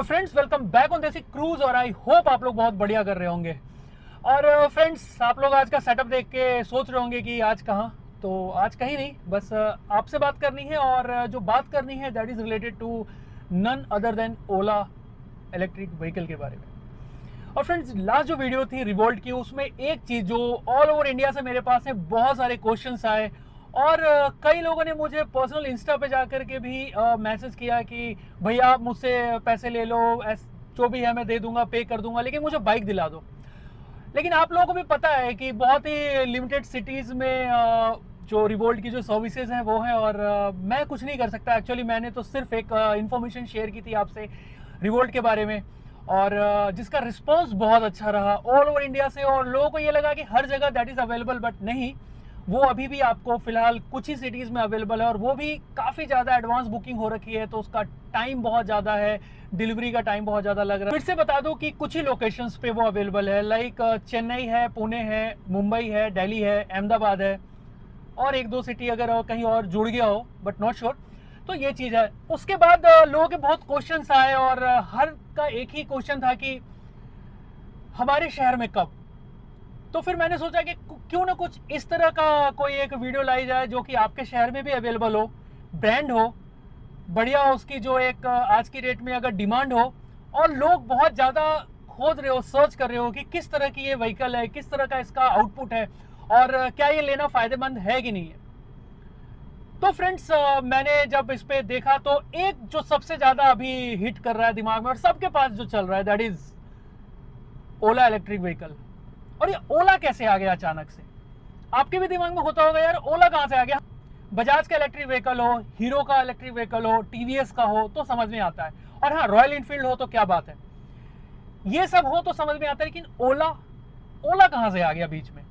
Friends, welcome back on देसी cruise. और I hope आप लोग बहुत बढ़िया कर रहे होंगे। और फ्रेंड्स, आप लोग आज का सेटअप देख के सोच रहे होंगे कि आज कहाँ। तो आज कहीं नहीं, बस आपसे बात करनी है। और जो बात करनी है that is related to none other than Ola electric vehicle के बारे में। और फ्रेंड्स, लास्ट जो वीडियो थी रिवोल्ट की, उसमें एक चीज़ जो ऑल ओवर इंडिया से मेरे पास में बहुत सारे क्वेश्चंस आए और कई लोगों ने मुझे पर्सनल इंस्टा पे जाकर के भी मैसेज किया कि भैया आप मुझसे पैसे ले लो, जो भी है मैं दे दूंगा, पे कर दूंगा, लेकिन मुझे बाइक दिला दो। लेकिन आप लोगों को भी पता है कि बहुत ही लिमिटेड सिटीज़ में जो रिवोल्ट की जो सर्विसेज हैं वो हैं, और मैं कुछ नहीं कर सकता। एक्चुअली मैंने तो सिर्फ एक इन्फॉर्मेशन शेयर की थी आपसे रिवोल्ट के बारे में, और जिसका रिस्पॉन्स बहुत अच्छा रहा ऑल ओवर इंडिया से। और लोगों को ये लगा कि हर जगह दैट इज़ अवेलेबल, बट नहीं, वो अभी भी आपको फिलहाल कुछ ही सिटीज़ में अवेलेबल है, और वो भी काफ़ी ज़्यादा एडवांस बुकिंग हो रखी है, तो उसका टाइम बहुत ज़्यादा है, डिलीवरी का टाइम बहुत ज़्यादा लग रहा है। फिर से बता दूं कि कुछ ही लोकेशंस पे वो अवेलेबल है, लाइक चेन्नई है, पुणे है, मुंबई है, दिल्ली है, अहमदाबाद है, और एक दो सिटी अगर कहीं और जुड़ गया हो, बट नॉट श्योर। तो ये चीज़ है। उसके बाद लोगों के बहुत क्वेश्चंस आए, और हर का एक ही क्वेश्चन था कि हमारे शहर में कब। तो फिर मैंने सोचा कि क्यों ना कुछ इस तरह का कोई एक वीडियो लाई जाए जो कि आपके शहर में भी अवेलेबल हो, ब्रांड हो, बढ़िया उसकी जो एक आज की डेट में अगर डिमांड हो, और लोग बहुत ज़्यादा खोज रहे हो, सर्च कर रहे हो कि किस तरह की ये व्हीकल है, किस तरह का इसका आउटपुट है, और क्या ये लेना फ़ायदेमंद है कि नहीं है। तो फ्रेंड्स, मैंने जब इस पे देखा तो एक जो सबसे ज़्यादा अभी हिट कर रहा है दिमाग में और सबके पास जो चल रहा है that is Ola electric vehicle. और ये ओला कैसे आ गया अचानक से? आपके भी दिमाग में होता होगा यार, ओला कहाँ से आ गया। बजाज का इलेक्ट्रिक व्हीकल हो, हीरो का इलेक्ट्रिक व्हीकल हो, टीवीएस का हो तो समझ में आता है, और हाँ रॉयल इनफील्ड हो तो क्या बात है, ये सब हो तो समझ में आता है। लेकिन ओला कहाँ से आ गया बीच में?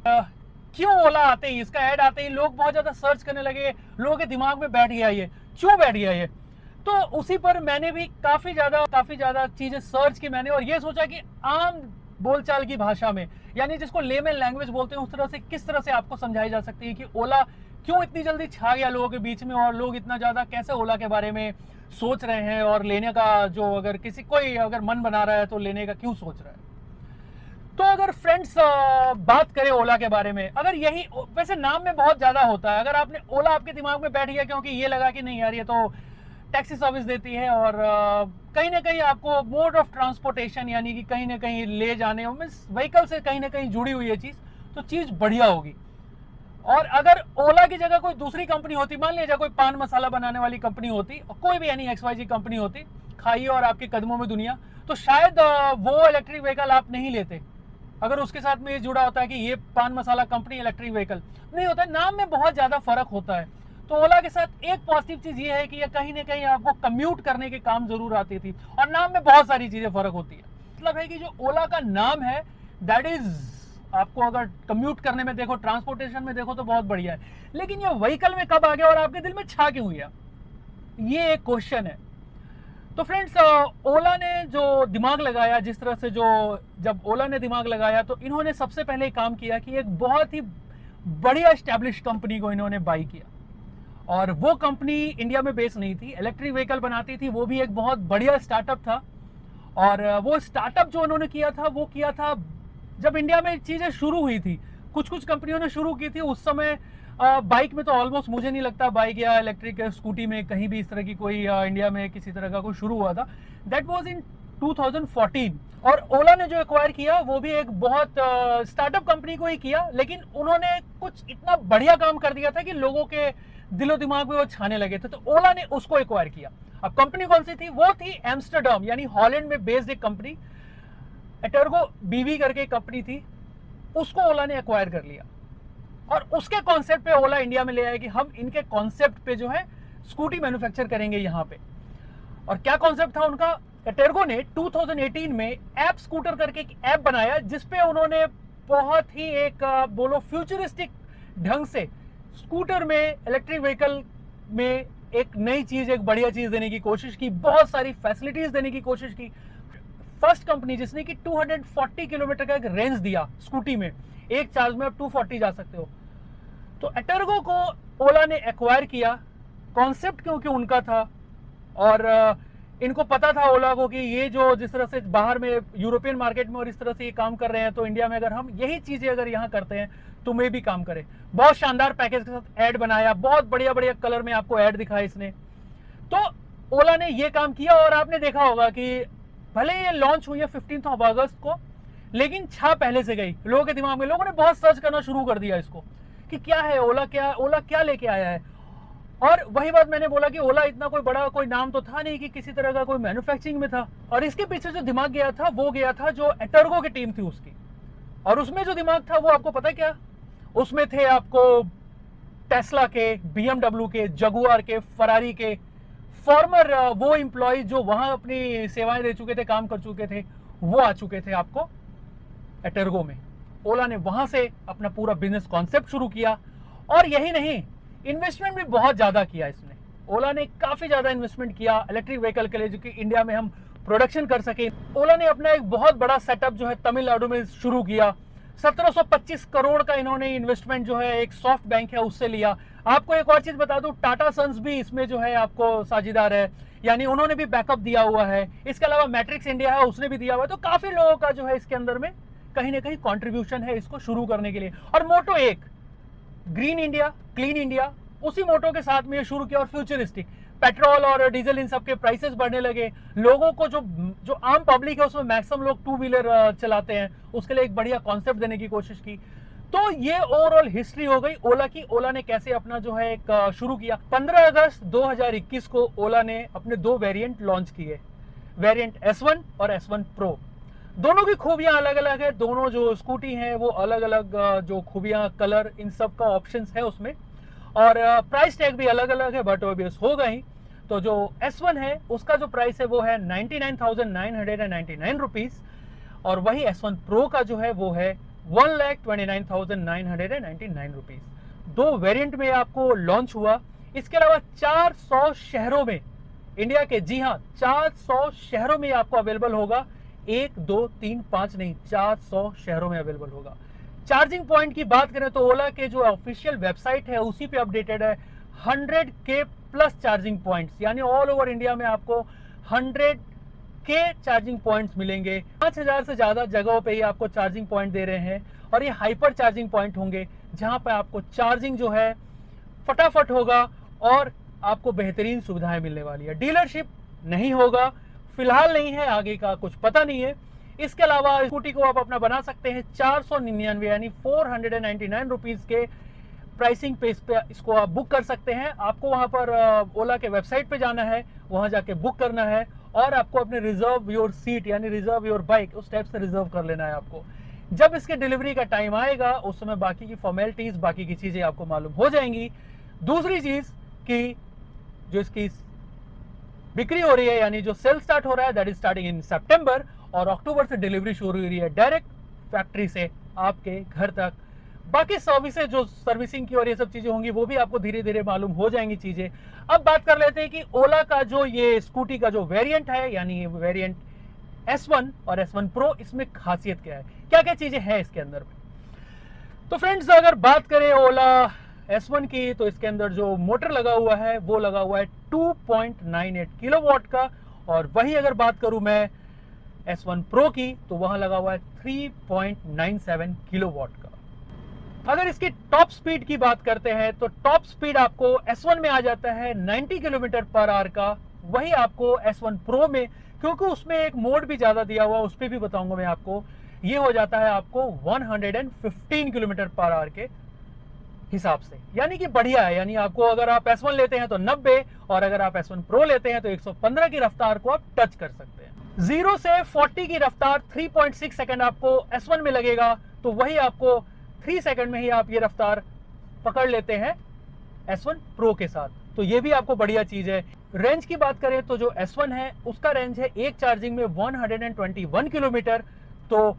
क्यों ओला आते ही, इसका ऐड आते ही लोग बहुत ज़्यादा सर्च करने लगे, लोगों के दिमाग में बैठ गया ये, क्यों बैठ गया ये। तो उसी पर मैंने भी काफ़ी ज़्यादा चीज़ें सर्च की मैंने, और ये सोचा कि आम बोलचाल की भाषा में, यानी जिसको लेमन लैंग्वेज बोलते हैं, उस तरह से किस तरह से आपको समझाई जा सकती है कि ओला क्यों इतनी जल्दी छा गया लोगों के बीच में, और लोग इतना ज़्यादा कैसे ओला के बारे में सोच रहे हैं, और लेने का जो अगर कोई अगर मन बना रहा है तो लेने का क्यों सोच रहा है। तो अगर फ्रेंड्स बात करें ओला के बारे में, अगर यही वैसे नाम में बहुत ज़्यादा होता है, अगर आपने ओला आपके दिमाग में बैठ गया क्योंकि ये लगा कि नहीं यार ये तो टैक्सी सर्विस देती है, और कहीं ना कहीं आपको मोड ऑफ ट्रांसपोर्टेशन यानी कि कहीं ना कहीं ले जाने मीन्स व्हीकल से कहीं ना कहीं जुड़ी हुई है चीज़, तो चीज़ बढ़िया होगी। और अगर ओला की जगह कोई दूसरी कंपनी होती, मान लीजिए कोई पान मसाला बनाने वाली कंपनी होती, कोई भी यानी XYZ कंपनी होती, खाइए और आपके कदमों में दुनिया, तो शायद वो इलेक्ट्रिक व्हीकल आप नहीं लेते। अगर उसके साथ में ये जुड़ा होता है कि ये पान मसाला कंपनी इलेक्ट्रिक व्हीकल, नहीं होता है, नाम में बहुत ज़्यादा फर्क होता है। तो ओला के साथ एक पॉजिटिव चीज़ ये है कि ये कहीं ना कहीं आपको कम्यूट करने के काम जरूर आती थी, और नाम में बहुत सारी चीज़ें फ़र्क होती है। मतलब है कि जो ओला का नाम है दैट इज़ आपको अगर कम्यूट करने में देखो, ट्रांसपोर्टेशन में देखो तो बहुत बढ़िया है, लेकिन ये व्हीकल में कब आ गया और आपके दिल में छा क्यों गया, ये एक क्वेश्चन है। तो फ्रेंड्स, ओला ने जो दिमाग लगाया, जिस तरह से जब ओला ने दिमाग लगाया, तो इन्होंने सबसे पहले काम किया कि एक बहुत ही बढ़िया एस्टैब्लिश कंपनी को इन्होंने बाई किया। और वो कंपनी इंडिया में बेस नहीं थी, इलेक्ट्रिक व्हीकल बनाती थी, वो भी एक बहुत बढ़िया स्टार्टअप था। और वो स्टार्टअप जो उन्होंने किया था वो किया था जब इंडिया में चीज़ें शुरू हुई थी, कुछ कंपनियों ने शुरू की थी उस समय। बाइक में तो ऑलमोस्ट मुझे नहीं लगता बाइक या इलेक्ट्रिक स्कूटी में कहीं भी इस तरह की कोई इंडिया में किसी तरह का कोई शुरू हुआ था। That was in 2014। और ओला ने जो एक्वायर किया वो भी एक बहुत स्टार्टअप कंपनी को ही किया, लेकिन उन्होंने कुछ इतना बढ़िया काम कर दिया था कि लोगों के दिलो दिमाग में वो छाने लगे थे, तो ओला ने उसको एक्वायर किया। अब कंपनी कौन सी थी? वो थी एम्स्टरडम यानी हॉलैंड में बेस्ड एक कंपनी, एटर्गो बीवी करके कंपनी थी, उसको ओला ने एक्वायर कर लिया। और उसके कॉन्सेप्ट पे ओला इंडिया में ले आया कि हम इनके कॉन्सेप्ट पे जो है स्कूटी मैन्युफैक्चर करेंगे यहाँ पे। और क्या कॉन्सेप्ट था उनका? एटर्गो ने 2018 में ऐप स्कूटर करके एक ऐप बनाया, जिसपे उन्होंने बहुत ही एक बोलो फ्यूचरिस्टिक ढंग से स्कूटर में, इलेक्ट्रिक व्हीकल में एक नई चीज़, एक बढ़िया चीज़ देने की कोशिश की, बहुत सारी फैसिलिटीज़ देने की कोशिश की। फर्स्ट कंपनी जिसने कि 240 किलोमीटर का एक रेंज दिया स्कूटी में, एक चार्ज में आप 240 जा सकते हो। तो एटर्गो को ओला ने एक्वायर किया, कॉन्सेप्ट क्योंकि उनका था, और इनको पता था ओला को कि ये जो जिस तरह से बाहर में यूरोपियन मार्केट में और इस तरह से ये काम कर रहे हैं, तो इंडिया में अगर हम यही चीजें अगर यहाँ करते हैं तो मैं भी काम करे। बहुत शानदार पैकेज के साथ ऐड बनाया, बहुत बढ़िया बढ़िया कलर में आपको ऐड दिखाया इसने। तो ओला ने ये काम किया और आपने देखा होगा कि भले ये लॉन्च हुई है 15 अगस्त को, लेकिन छा पहले से गई लोगों के दिमाग में। लोगों ने बहुत सर्च करना शुरू कर दिया इसको कि क्या है ओला क्या लेके आया है। और वही बात मैंने बोला कि ओला इतना कोई बड़ा कोई नाम तो था नहीं कि किसी तरह का कोई मैन्युफैक्चरिंग में था, और इसके पीछे जो दिमाग गया था वो गया था जो एटर्गो की टीम थी उसकी। और उसमें जो दिमाग था वो आपको पता है क्या, उसमें थे आपको टेस्ला के, BMW के, जगुआर के, फरारी के फॉर्मर वो एम्प्लॉय जो वहां अपनी सेवाएं दे चुके थे, काम कर चुके थे, वो आ चुके थे आपको एटर्गो में। ओला ने वहां से अपना पूरा बिजनेस कॉन्सेप्ट शुरू किया। और यही नहीं, इन्वेस्टमेंट भी बहुत ज्यादा किया इसने। ओला ने काफी ज्यादा इन्वेस्टमेंट किया इलेक्ट्रिक व्हीकल के लिए, जो कि इंडिया में हम प्रोडक्शन कर सके। ओला ने अपना एक बहुत बड़ा सेटअप जो है तमिलनाडु में शुरू किया। 1725 करोड़ का इन्होंने इन्वेस्टमेंट जो है एक सॉफ्ट बैंक है उससे लिया। आपको एक और चीज बता दूं, टाटा सन्स भी इसमें जो है आपको साझेदार है, यानी उन्होंने भी बैकअप दिया हुआ है। इसके अलावा मैट्रिक्स इंडिया है, उसने भी दिया हुआ है। तो काफी लोगों का जो है इसके अंदर में कहीं ना कहीं कंट्रीब्यूशन है इसको शुरू करने के लिए। और मोटो एक ग्रीन इंडिया, क्लीन इंडिया, उसी मोटो के साथ में ये शुरू किया। और फ्यूचरिस्टिक, पेट्रोल और डीजल इन सब के प्राइसेस बढ़ने लगे। लोगों को जो आम पब्लिक है उसमें मैक्सिमम लोग टू व्हीलर चलाते हैं, उसके लिए एक बढ़िया कॉन्सेप्ट देने की कोशिश की। तो ये ओवरऑल हिस्ट्री हो गई ओला की। ओला ने कैसे अपना जो है एक शुरू किया। 15 अगस्त 2021 को ओला ने अपने 2 वेरिएंट लॉन्च किए, वेरिएंट S1 और S1 प्रो। दोनों की खूबियां अलग अलग है, दोनों जो स्कूटी हैं वो अलग अलग जो खूबियां, कलर, इन सब का ऑप्शंस है उसमें। और प्राइस टैग भी अलग अलग है, बट ऑब्वियस होगा ही। तो जो S1 है उसका जो प्राइस है वो है 99,999 रुपीज, और वही S1 प्रो का जो है वो है 1,29,999 रुपीज। 2 वेरिएंट में आपको लॉन्च हुआ। इसके अलावा 400 शहरों में इंडिया के, जी हाँ 400 शहरों में आपको अवेलेबल होगा। 1 2 3 5 नहीं, 400 शहरों में अवेलेबल होगा। चार्जिंग पॉइंट की बात करें तो ओला के जो ऑफिशियल वेबसाइट है उसी पे अपडेटेड है 100K प्लस चार्जिंग पॉइंट्स, यानी ऑल ओवर इंडिया में आपको 100K चार्जिंग पॉइंट्स मिलेंगे। 5000 से ज्यादा जगहों पे ही आपको चार्जिंग पॉइंट दे रहे हैं, और ये हाइपर चार्जिंग पॉइंट होंगे जहां पे आपको चार्जिंग जो है फटाफट होगा और आपको बेहतरीन सुविधाएं मिलने वाली है। डीलरशिप नहीं होगा, फिलहाल नहीं है, आगे का कुछ पता नहीं है। इसके अलावा स्कूटी को आप अपना बना सकते हैं 499 यानी 499 रुपीज के प्राइसिंग पेज पे इसको आप बुक कर सकते हैं। आपको वहां पर ओला के वेबसाइट पे जाना है, वहां जाके बुक करना है, और आपको अपने रिजर्व योर सीट यानी रिजर्व योर बाइक उस टाइप से रिजर्व कर लेना है आपको। जब इसके डिलीवरी का टाइम आएगा उस समय बाकी की फॉर्मेलिटीज, बाकी की चीजें आपको मालूम हो जाएंगी। दूसरी चीज कि जो इसकी बिक्री हो रही है, यानी जो सेल स्टार्ट हो रहा है, दैट इज स्टार्टिंग इन सितंबर, और अक्टूबर से डिलीवरी शुरू हो रही है डायरेक्ट फैक्ट्री से आपके घर तक। बाकी सर्विसेज जो सर्विसिंग की और ये सब चीजें होंगी वो भी आपको धीरे धीरे मालूम हो जाएंगी चीजें। अब बात कर लेते हैं कि ओला का जो ये स्कूटी का जो वेरिएंट है, यानी वेरिएंट S1 और S1 प्रो, इसमें खासियत क्या है, क्या क्या चीजें हैं इसके अंदर में। तो फ्रेंड्स, अगर बात करें ओला S1 की, तो इसके अंदर जो मोटर लगा हुआ है वो लगा हुआ है 2.98 किलोवाट का, और वही अगर बात करूं मैं S1 प्रो की तो वहां लगा हुआ है 3.97 किलोवाट का। अगर इसकी टॉप स्पीड की बात करते हैं तो टॉप स्पीड आपको S1 में आ जाता है 90 किलोमीटर पर आवर का, वही आपको S1 प्रो में, क्योंकि उसमें एक मोड भी ज्यादा दिया हुआ, उस पर भी बताऊंगा मैं आपको, ये हो जाता है आपको 115 किलोमीटर पर आवर के हिसाब से, यानी कि बढ़िया है। यानी आपको अगर आप S1 लेते हैं तो 90, और अगर आप S1 प्रो लेते हैं तो 115 की रफ्तार को आप टच कर सकते हैं। 0 से 40 की रफ्तार 3.6 सेकंड आपको S1 में लगेगा, तो वही आपको 3 सेकंड में ही आप ये रफ्तार पकड़ लेते हैं S1 प्रो के साथ। तो ये भी आपको बढ़िया चीज है। रेंज की बात करें तो जो S1 है उसका रेंज है एक चार्जिंग में 121 किलोमीटर, तो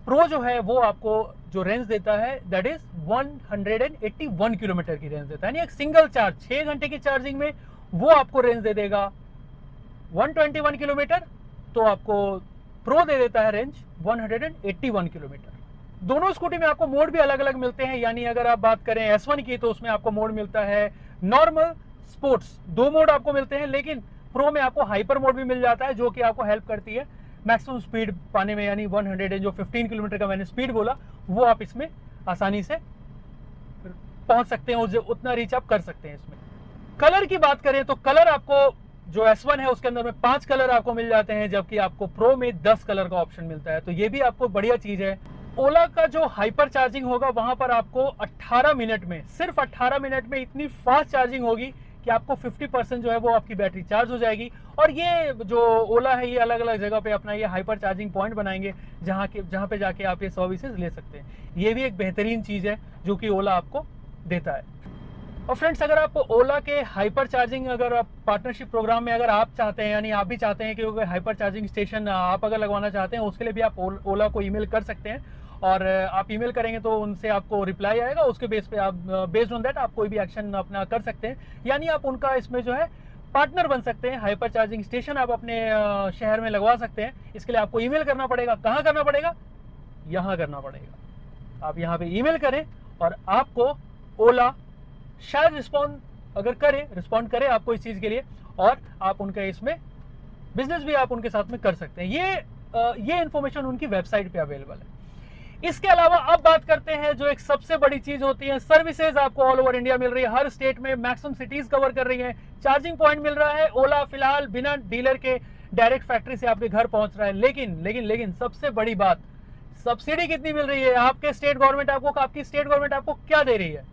प्रो जो है वो आपको जो रेंज देता है दैट इज 181 किलोमीटर की रेंज देता है, यानी एक सिंगल चार्ज 6 घंटे की चार्जिंग में वो आपको रेंज दे देगा 121 किलोमीटर, तो आपको प्रो दे देता है रेंज 181 किलोमीटर। दोनों स्कूटी में आपको मोड भी अलग अलग मिलते हैं, यानी अगर आप बात करें S1 की तो उसमें आपको मोड मिलता है नॉर्मल, स्पोर्ट्स, 2 मोड आपको मिलते हैं, लेकिन प्रो में आपको हाइपर मोड भी मिल जाता है, जो कि आपको हेल्प करती है मैक्सिमम स्पीड पाने में, यानी 100 जो 15 किलोमीटर का मैंने स्पीड बोला वो आप इसमें आसानी से पहुंच सकते हैं, उतना रीच आप कर सकते हैं इसमें। कलर की बात करें तो कलर आपको जो S1 है उसके अंदर में 5 कलर आपको मिल जाते हैं, जबकि आपको प्रो में 10 कलर का ऑप्शन मिलता है, तो ये भी आपको बढ़िया चीज है। ओला का जो हाइपर चार्जिंग होगा वहां पर आपको 18 मिनट में, सिर्फ 18 मिनट में इतनी फास्ट चार्जिंग होगी कि आपको 50% जो है वो आपकी बैटरी चार्ज हो जाएगी। और ये जो ओला है ये अलग अलग जगह पे अपना ये हाइपर चार्जिंग पॉइंट बनाएंगे जहाँ पे जाके आप ये सर्विसेज ले सकते हैं। ये भी एक बेहतरीन चीज है जो कि ओला आपको देता है। और फ्रेंड्स, अगर आप ओला के हाइपर चार्जिंग अगर आप पार्टनरशिप प्रोग्राम में अगर आप चाहते हैं, यानी आप भी चाहते हैं कि हाइपर चार्जिंग स्टेशन आप अगर लगवाना चाहते हैं, उसके लिए भी आप ओला को ईमेल कर सकते हैं, और आप ईमेल करेंगे तो उनसे आपको रिप्लाई आएगा, उसके बेस पे आप बेस्ड ऑन दैट आप कोई भी एक्शन अपना कर सकते हैं, यानी आप उनका इसमें जो है पार्टनर बन सकते हैं। हाइपर चार्जिंग स्टेशन आप अपने शहर में लगवा सकते हैं। इसके लिए आपको ईमेल करना पड़ेगा। कहाँ करना पड़ेगा? यहाँ करना पड़ेगा। आप यहाँ पे ईमेल करें और आपको ओला शायद रिस्पॉन्ड करे आपको इस चीज के लिए, और आप उनके इसमें बिजनेस भी आप उनके साथ में कर सकते हैं। ये इंफॉर्मेशन उनकी वेबसाइट पे अवेलेबल है। इसके अलावा अब बात करते हैं जो एक सबसे बड़ी चीज होती है, सर्विसेज आपको ऑल ओवर इंडिया मिल रही है, हर स्टेट में मैक्सिमम सिटीज कवर कर रही है, चार्जिंग पॉइंट मिल रहा है। ओला फिलहाल बिना डीलर के डायरेक्ट फैक्ट्री से आपके घर पहुंच रहा है, लेकिन सबसे बड़ी बात, सब्सिडी कितनी मिल रही है? आपकी स्टेट गवर्नमेंट आपको क्या दे रही है?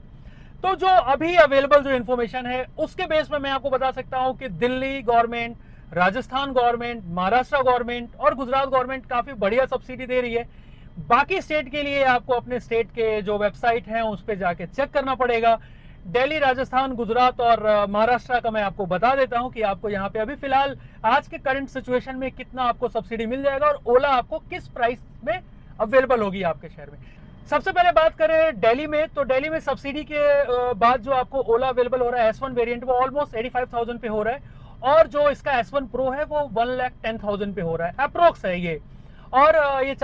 तो जो अभी अवेलेबल जो इन्फॉर्मेशन है उसके बेस में मैं आपको बता सकता हूं कि Delhi government, Rajasthan government, Maharashtra government और गुजरात गवर्नमैंट काफी बढ़िया सब्सिडी दे रही है। बाकी स्टेट के लिए आपको अपने स्टेट के जो वेबसाइट है उस पर जाके चेक करना पड़ेगा। दिल्ली, राजस्थान, गुजरात और महाराष्ट्र का मैं आपको बता देता हूं कि आपको यहाँ पे अभी फिलहाल आज के करंट सिचुएशन में कितना आपको सब्सिडी मिल जाएगा और ओला आपको किस प्राइस में अवेलेबल होगी आपके शहर में। सबसे पहले बात करें दिल्ली में, तो दिल्ली में सब्सिडी के बाद जो आपको ओला अवेलेबल हो रहा है S1 वेरिएंट वो ऑलमोस्ट 85,000 पे हो रहा है, और जो इसका S1 प्रो है वो 1,10,000 पे हो रहा है, अप्रोक्स है ये। और ये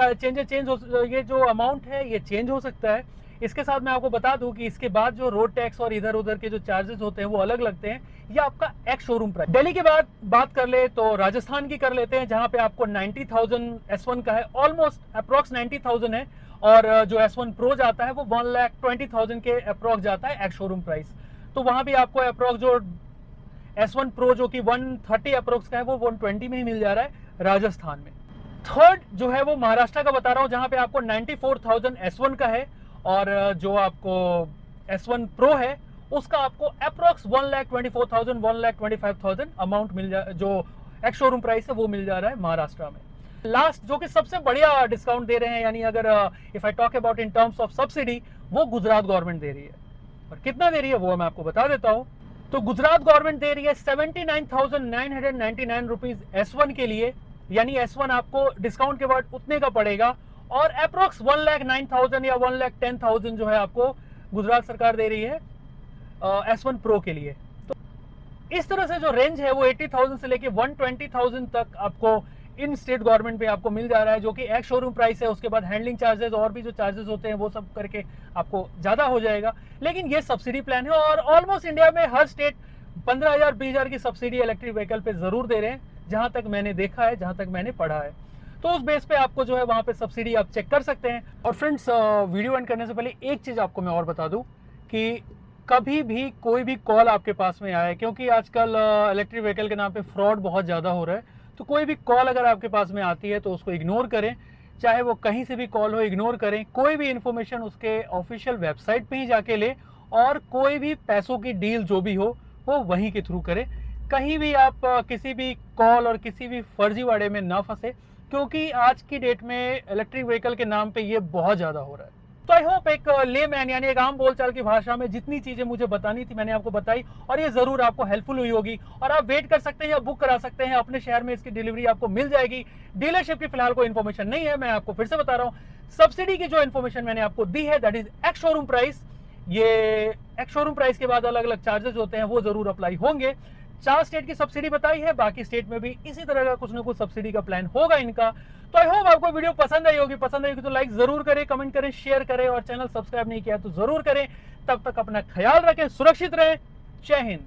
जो अमाउंट है ये चेंज हो सकता है। इसके साथ मैं आपको बता दूं कि इसके बाद जो रोड टैक्स और इधर उधर के जो चार्जेस होते हैं वो अलग लगते हैं। ये आपका एक्स शोरूम प्राइस। दिल्ली के बाद बात कर ले तो राजस्थान की कर लेते हैं, जहां पे आपको 90,000 S1 का है, ऑलमोस्ट अप्रोक्स 90,000 है, और जो S1 प्रो जाता है वो 1,20,000 के अप्रोक्स जाता है एक्स शोरूम प्राइस। तो वहां भी आपको अप्रोक्स जो S1 प्रो जो कि 130 अप्रोक्स का है वो 120 में ही मिल जा रहा है राजस्थान में। थर्ड जो है वो महाराष्ट्र का बता रहा हूं, जहां पे आपको 94,000 S1 का है, और जो आपको S1 प्रो है उसका आपको अप्रोक्स 1,24,000 1,25,000 अमाउंट मिल जा, जो एक्स शोरूम प्राइस है वो मिल जा रहा है महाराष्ट्र में। लास्ट जो कि सबसे बढ़िया डिस्काउंट दे रहे हैं, यानी अगर if I talk about in terms of subsidy, वो गुजरात गवर्नमेंट दे रही है। और कितना दे रही है वो मैं आपको बता देता हूं। तो गुजरात गवर्नमेंट दे रही है 79,999 रुपीज S1 के लिए, यानी S1 आपको डिस्काउंट के बाद उतने का पड़ेगा, और अप्रोक्स 1,09,000 या 1,10,000 जो है आपको गुजरात सरकार दे रही है S1 प्रो के लिए। तो इस तरह से जो रेंज है वो 80,000 से लेके 120,000 तक आपको इन स्टेट गवर्नमेंट पे आपको मिल जा रहा है, जो कि एक्स शोरूम प्राइस है। उसके बाद हैंडलिंग चार्जेस और भी जो चार्जेस होते हैं वो सब करके आपको ज्यादा हो जाएगा, लेकिन ये सब्सिडी प्लान है। और ऑलमोस्ट इंडिया में हर स्टेट 15,000 20,000 की सब्सिडी इलेक्ट्रिक व्हीकल पे जरूर दे रहे हैं, जहां तक मैंने देखा है, जहां तक मैंने पढ़ा है। तो उस बेस पे आपको जो है वहां पे सब्सिडी आप चेक कर सकते हैं। और फ्रेंड्स, वीडियो एंड करने से पहले एक चीज आपको मैं और बता दूं कि कभी भी कोई भी कॉल आपके पास में आए, क्योंकि आजकल इलेक्ट्रिक व्हीकल के नाम पे फ्रॉड बहुत ज़्यादा हो रहा है, तो कोई भी कॉल अगर आपके पास में आती है तो उसको इग्नोर करें, चाहे वो कहीं से भी कॉल हो इग्नोर करें। कोई भी इन्फॉर्मेशन उसके ऑफिशियल वेबसाइट पे ही जाके ले, और कोई भी पैसों की डील जो भी हो वो वहीं के थ्रू करें। कहीं भी आप किसी भी कॉल और किसी भी फर्जीवाड़े में ना फंसे, क्योंकि आज की डेट में इलेक्ट्रिक व्हीकल के नाम पे ये बहुत ज़्यादा हो रहा है। तो आई होप एक लेमैन यानी एक आम बोलचाल की भाषा में जितनी चीजें मुझे बतानी थी मैंने आपको बताई, और ये जरूर आपको हेल्पफुल हुई होगी। और आप वेट कर सकते हैं या बुक करा सकते हैं, अपने शहर में इसकी डिलीवरी आपको मिल जाएगी। डीलरशिप की फिलहाल कोई इन्फॉर्मेशन नहीं है, मैं आपको फिर से बता रहा हूँ। सब्सिडी की जो इन्फॉर्मेशन मैंने आपको दी है that is ex showroom price. ये एक्स शोरूम प्राइस के बाद अलग अलग चार्जेस होते हैं, वो जरूर अप्लाई होंगे। 4 स्टेट की सब्सिडी बताई है, बाकी स्टेट में भी इसी तरह का कुछ ना कुछ सब्सिडी का प्लान होगा इनका। तो आई होप आपको वीडियो पसंद आई होगी तो लाइक जरूर करें, कमेंट करें, शेयर करें, और चैनल सब्सक्राइब नहीं किया तो जरूर करें। तब तक अपना ख्याल रखें, सुरक्षित रहें। जय हिंद।